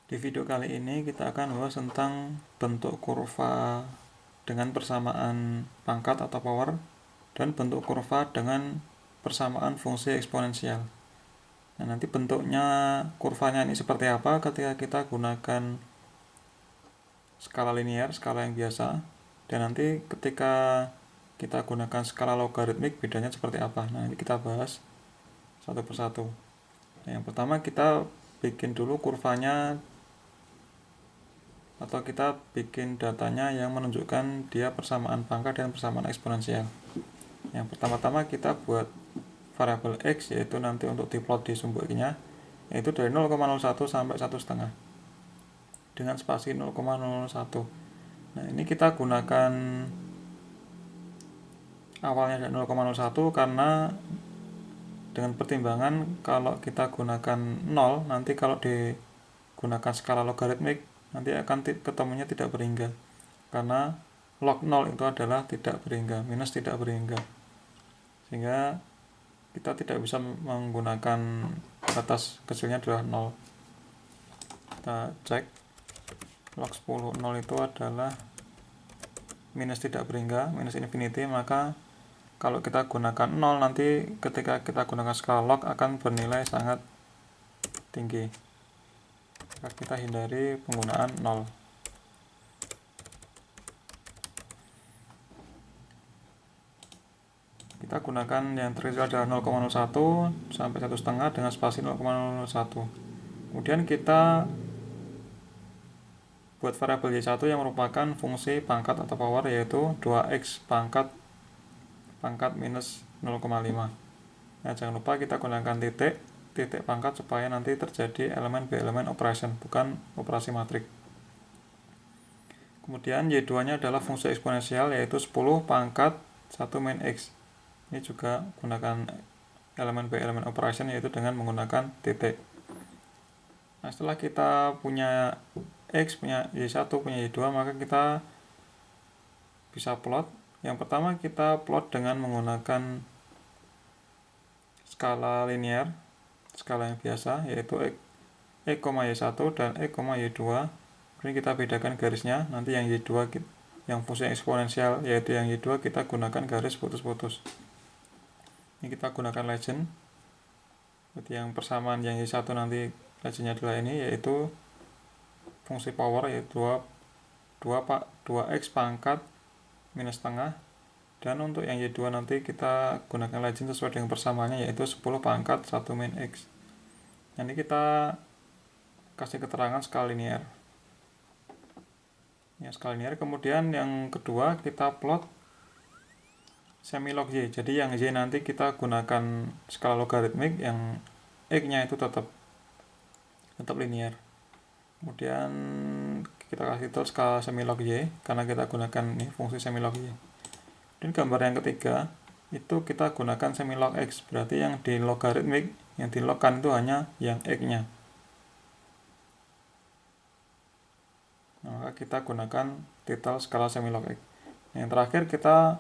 Di video kali ini kita akan bahas tentang bentuk kurva dengan persamaan pangkat atau power dan bentuk kurva dengan persamaan fungsi eksponensial. Nah, nanti bentuknya kurvanya ini seperti apa ketika kita gunakan skala linear, skala yang biasa, dan nanti ketika kita gunakan skala logaritmik bedanya seperti apa. Nah, nanti kita bahas satu persatu. Nah, yang pertama kita bikin dulu kurvanya atau kita bikin datanya yang menunjukkan dia persamaan pangkat dan persamaan eksponensial. Yang pertama-tama kita buat variabel x, yaitu nanti untuk diplot di sumbu x-nya, yaitu dari 0,01 sampai 1,5 dengan spasi 0,01. Nah, ini kita gunakan awalnya dari 0,01 karena dengan pertimbangan kalau kita gunakan 0, nanti kalau digunakan skala logaritmik nanti akan ketemunya tidak berhingga, karena log 0 itu adalah tidak berhingga, minus tidak berhingga, sehingga kita tidak bisa menggunakan batas kecilnya adalah 0. Kita cek log 10, 0 itu adalah minus tidak berhingga, minus infinity, maka kalau kita gunakan 0 nanti ketika kita gunakan skala log akan bernilai sangat tinggi. Maka kita hindari penggunaan 0. Kita gunakan yang terkecil adalah 0,01 sampai 1,5 dengan spasi 0,01. Kemudian kita buat variabel y1 yang merupakan fungsi pangkat atau power, yaitu 2x pangkat minus 0,5. Nah, jangan lupa kita gunakan titik pangkat supaya nanti terjadi elemen B elemen operation, bukan operasi matrik. Kemudian y2 nya adalah fungsi eksponensial, yaitu 10 pangkat 1 min x. Ini juga gunakan elemen B elemen operation, yaitu dengan menggunakan titik. Nah, setelah kita punya x, punya y1, punya y2, maka kita bisa plot. Yang pertama kita plot dengan menggunakan skala linear, skala yang biasa, yaitu y1 dan y2. Ini kita bedakan garisnya. Nanti yang y2 yang fungsi eksponensial, yaitu yang y2 kita gunakan garis putus-putus. Ini kita gunakan legend. Jadi yang persamaan yang y1 nanti legendnya adalah ini, yaitu fungsi power, yaitu 2x pangkat minus setengah. Dan untuk yang y2 nanti kita gunakan legend sesuai dengan persamaannya, yaitu 10 pangkat 1 min x. Nanti kita kasih keterangan skala linear. Ya, skala linear. Kemudian yang kedua kita plot semilog y. Jadi yang y nanti kita gunakan skala logaritmik, yang x-nya itu tetap linear. Kemudian kita kasih tahu skala semilog y karena kita gunakan ini fungsi semilog y. Dan gambar yang ketiga itu kita gunakan semilog x, berarti yang di logaritmik, yang dilogkan itu hanya yang x-nya. Maka kita gunakan titel skala semilog x. Yang terakhir kita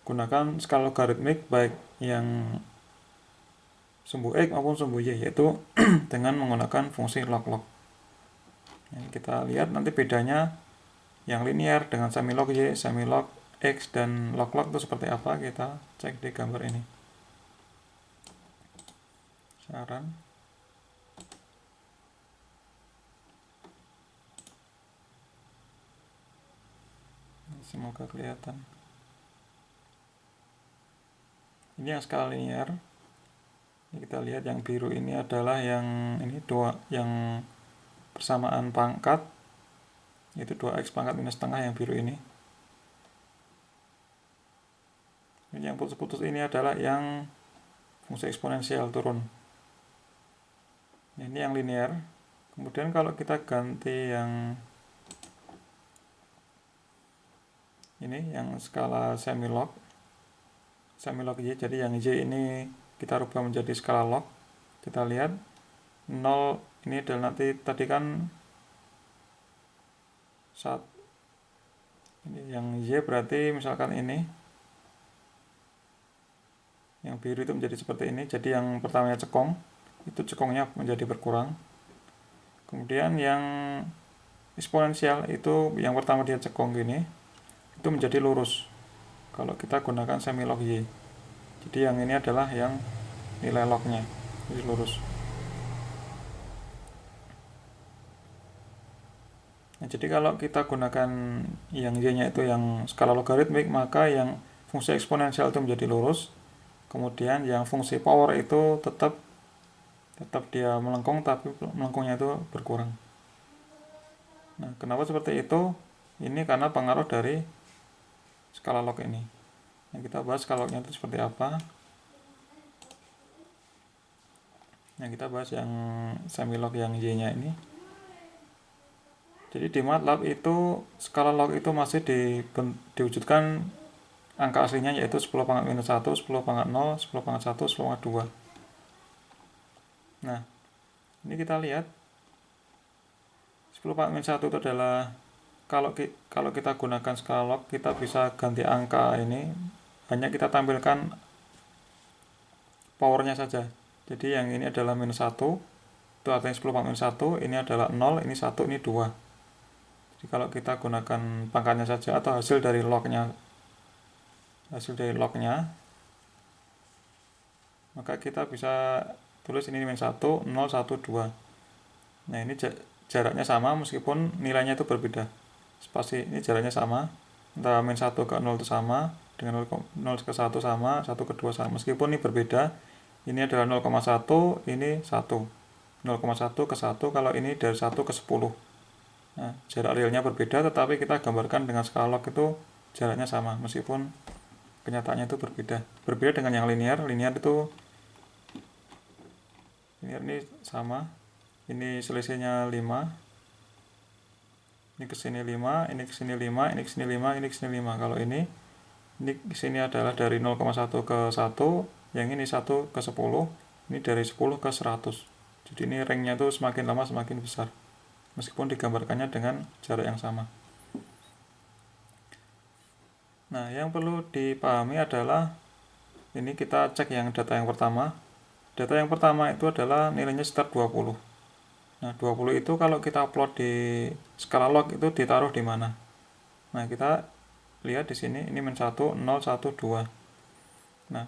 gunakan skala logaritmik baik yang sumbu x maupun sumbu y, yaitu dengan menggunakan fungsi log-log. Yang kita lihat nanti bedanya yang linear dengan semilog y, semilog x, dan log-log itu seperti apa, kita cek di gambar ini. Saran. Semoga kelihatan. Ini yang skala linear. Ini kita lihat yang biru ini adalah yang ini yang persamaan pangkat, yaitu 2x pangkat minus setengah, yang biru ini. Yang putus-putus ini adalah yang fungsi eksponensial turun. Ini yang linear. Kemudian kalau kita ganti yang ini, yang skala semilog y, jadi yang y ini kita rubah menjadi skala log. Kita lihat 0 ini adalah nanti tadi kan saat ini yang y, berarti misalkan ini yang biru itu menjadi seperti ini. Jadi yang pertamanya cekong, itu cekongnya menjadi berkurang. Kemudian yang eksponensial itu yang pertama dia cekung gini, itu menjadi lurus kalau kita gunakan semi log Y. Jadi yang ini adalah yang nilai lognya, jadi lurus. Nah, jadi kalau kita gunakan yang Y-nya itu yang skala logaritmik, maka yang fungsi eksponensial itu menjadi lurus. Kemudian yang fungsi power itu tetap dia melengkung, tapi melengkungnya itu berkurang. Nah, kenapa seperti itu? Ini karena pengaruh dari skala log ini. Nah, kita bahas skala lognya itu seperti apa. Nah, kita bahas yang semi log yang Y-nya ini. Jadi di MATLAB itu skala log itu masih diwujudkan angka aslinya, yaitu 10 pangkat minus 1, 10 pangkat 0, 10 pangkat 1, 10 pangkat 2. Nah, ini kita lihat 10 pangkat minus 1 itu adalah kalau kita gunakan skala log, kita bisa ganti angka ini, hanya kita tampilkan powernya saja. Jadi yang ini adalah minus 1, itu artinya 10 pangkat minus 1, ini adalah 0, ini 1, ini 2. Jadi kalau kita gunakan pangkatnya saja atau hasil dari lognya, maka kita bisa tulis ini min 1, 0, 1, 2. Nah, ini jaraknya sama meskipun nilainya itu berbeda. Spasi ini jaraknya sama, antara min 1 ke 0 itu sama, dengan 0 ke 1 sama, 1 ke 2 sama. Meskipun ini berbeda, ini adalah 0,1, ini 1. 0,1 ke 1, kalau ini dari 1 ke 10. Nah, jarak realnya berbeda, tetapi kita gambarkan dengan skala log itu jaraknya sama, meskipun kenyataannya itu berbeda. Berbeda dengan yang linear. Linear ini sama, ini selisihnya 5, ini ke sini 5, ini ke sini 5, ini ke sini 5, ini ke sini 5. Kalau ini ke sini adalah dari 0,1 ke 1, yang ini 1 ke 10, ini dari 10 ke 100. Jadi ini ringnya itu semakin lama semakin besar, meskipun digambarkannya dengan jarak yang sama. Nah, yang perlu dipahami adalah ini kita cek yang data yang pertama. Data yang pertama itu adalah nilainya sekitar 20. Nah, 20 itu kalau kita upload di skala log itu ditaruh di mana? Nah, kita lihat di sini, ini min 1, 0, 1, 2. Nah,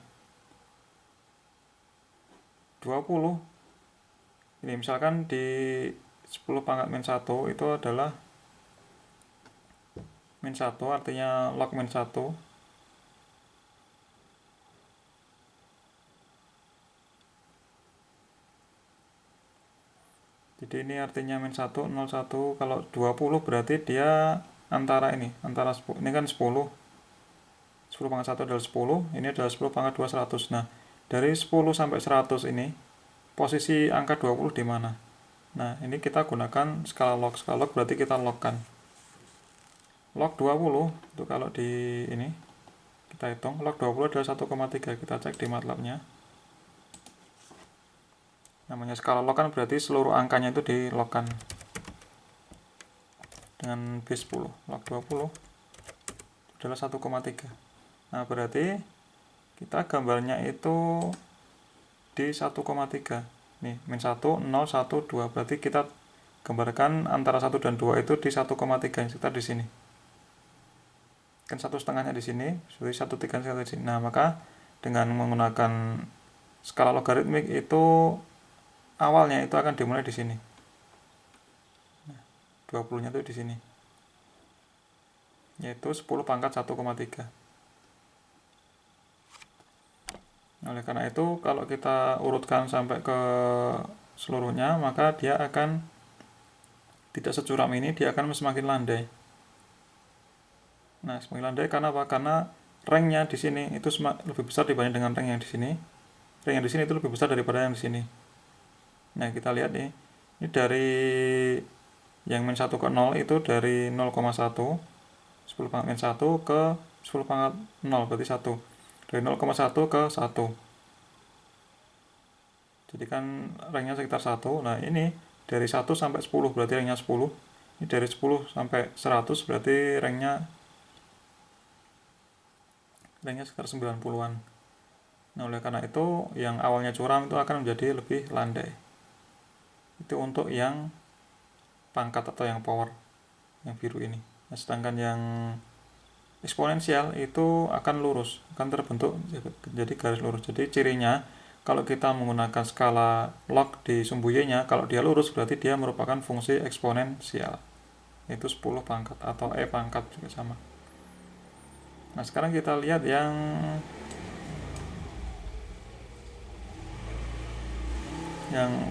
20 ini misalkan di 10 pangkat min 1 itu adalah min 1, artinya log min 1. Jadi ini artinya min 1, 0, 1. Kalau 20 berarti dia antara 10. Ini kan 10. 10 pangkat 1 adalah 10. Ini adalah 10 pangkat 2, 100. Nah, dari 10 sampai 100 ini, posisi angka 20 di mana? Nah, ini kita gunakan skala log. Skala log berarti kita logkan. Log 20, itu kalau di ini, kita hitung. Log 20 adalah 1,3. Kita cek di MATLAB-nya. Namanya skala log kan berarti seluruh angkanya itu dilogkan dengan base 10. Log 20 adalah 1,3. Nah, berarti kita gambarnya itu di 1,3. Nih, min 1, 0, 1, 2. Berarti kita gambarkan antara 1 dan 2 itu di 1,3, sekitar di sini. Kan 1,5-nya di sini, jadi 1,3 di sini. Nah, maka dengan menggunakan skala logaritmik itu awalnya itu akan dimulai di sini. Nah, 20-nya itu di sini. Yaitu 10 pangkat 1,3. Oleh karena itu, kalau kita urutkan sampai ke seluruhnya, maka dia akan tidak securam ini, dia akan semakin landai. Nah, semakin landai karena apa? Karena ranknya di sini itu lebih besar dibanding dengan rank yang di sini. Rank yang di sini itu lebih besar daripada yang di sini. Nah, kita lihat nih. Ini dari yang min 1 ke 0 itu dari 0,1, 10 pangkat min 1 ke 10 pangkat 0, berarti 1. Dari 0,1 ke 1. Jadi kan ranknya sekitar 1. Nah, ini dari 1 sampai 10 berarti ranknya 10. Ini dari 10 sampai 100 berarti ranknya sekitar 90-an. Nah, oleh karena itu yang awalnya curam itu akan menjadi lebih landai. Itu untuk yang pangkat atau yang power, yang biru ini. Nah, sedangkan yang eksponensial itu akan lurus, akan terbentuk jadi garis lurus. Jadi cirinya kalau kita menggunakan skala log di sumbu y-nya, kalau dia lurus berarti dia merupakan fungsi eksponensial. Itu 10 pangkat atau e pangkat juga sama. Nah, sekarang kita lihat yang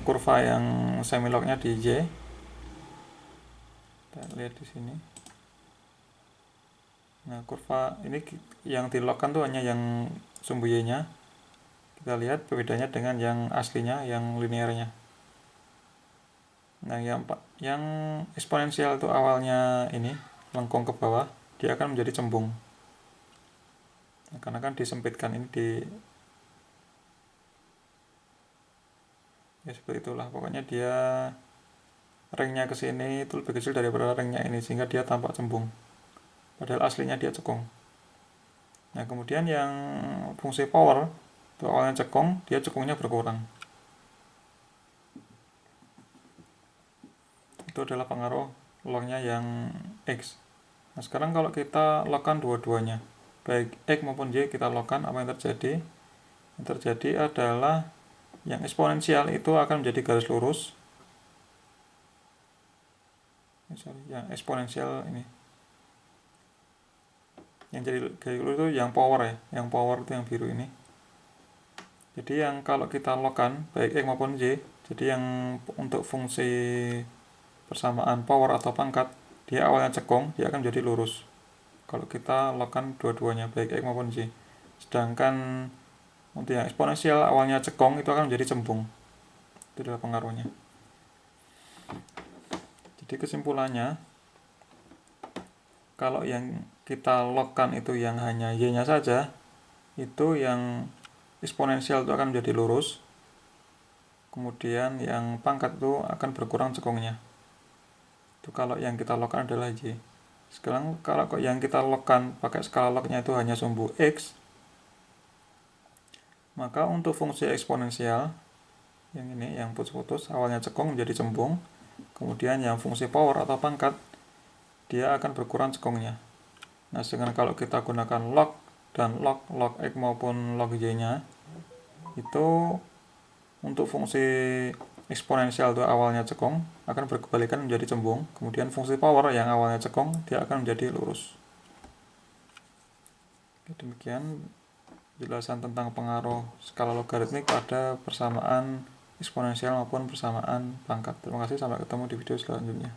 kurva yang semilognya di Y. Kita lihat di sini. Nah, kurva ini yang dilogkan tuh hanya yang sumbu y-nya. Kita lihat perbedaannya dengan yang aslinya, yang linearnya. Nah, yang eksponensial itu awalnya ini lengkung ke bawah, dia akan menjadi cembung. Nah, karena kan disempitkan ini ya seperti itulah. Pokoknya dia ringnya ke sini itu lebih kecil daripada ringnya ini sehingga dia tampak cembung. Padahal aslinya dia cekung. Nah, kemudian yang fungsi power itu awalnya cekung, dia cekungnya berkurang. Itu adalah pengaruh lognya yang X. Nah, sekarang kalau kita logkan dua-duanya, baik X maupun Y kita logkan, apa yang terjadi? Yang terjadi adalah yang eksponensial itu akan menjadi garis lurus. Yang eksponensial ini, yang jadi garis lurus itu yang power ya, yang power itu yang biru ini. Jadi yang kalau kita logkan baik X maupun Y, jadi yang untuk fungsi persamaan power atau pangkat, dia awalnya cekung, dia akan menjadi lurus kalau kita logkan dua-duanya baik X maupun Y. Sedangkan untuk yang eksponensial awalnya cekung itu akan menjadi cembung. Itu adalah pengaruhnya. Jadi kesimpulannya, kalau yang kita logkan itu yang hanya y-nya saja, itu yang eksponensial itu akan menjadi lurus. Kemudian yang pangkat itu akan berkurang cekungnya. Itu kalau yang kita logkan adalah y. Sekarang kalau yang kita logkan pakai skala lognya itu hanya sumbu x, maka untuk fungsi eksponensial yang ini, yang putus-putus, awalnya cekung menjadi cembung. Kemudian yang fungsi power atau pangkat, dia akan berkurang cekungnya. Nah, sedangkan kalau kita gunakan log dan log x maupun log y-nya, itu untuk fungsi eksponensial itu awalnya cekung akan berkebalikan menjadi cembung. Kemudian fungsi power yang awalnya cekung, dia akan menjadi lurus. Demikian penjelasan tentang pengaruh skala logaritmik pada persamaan eksponensial maupun persamaan pangkat. Terima kasih, sampai ketemu di video selanjutnya.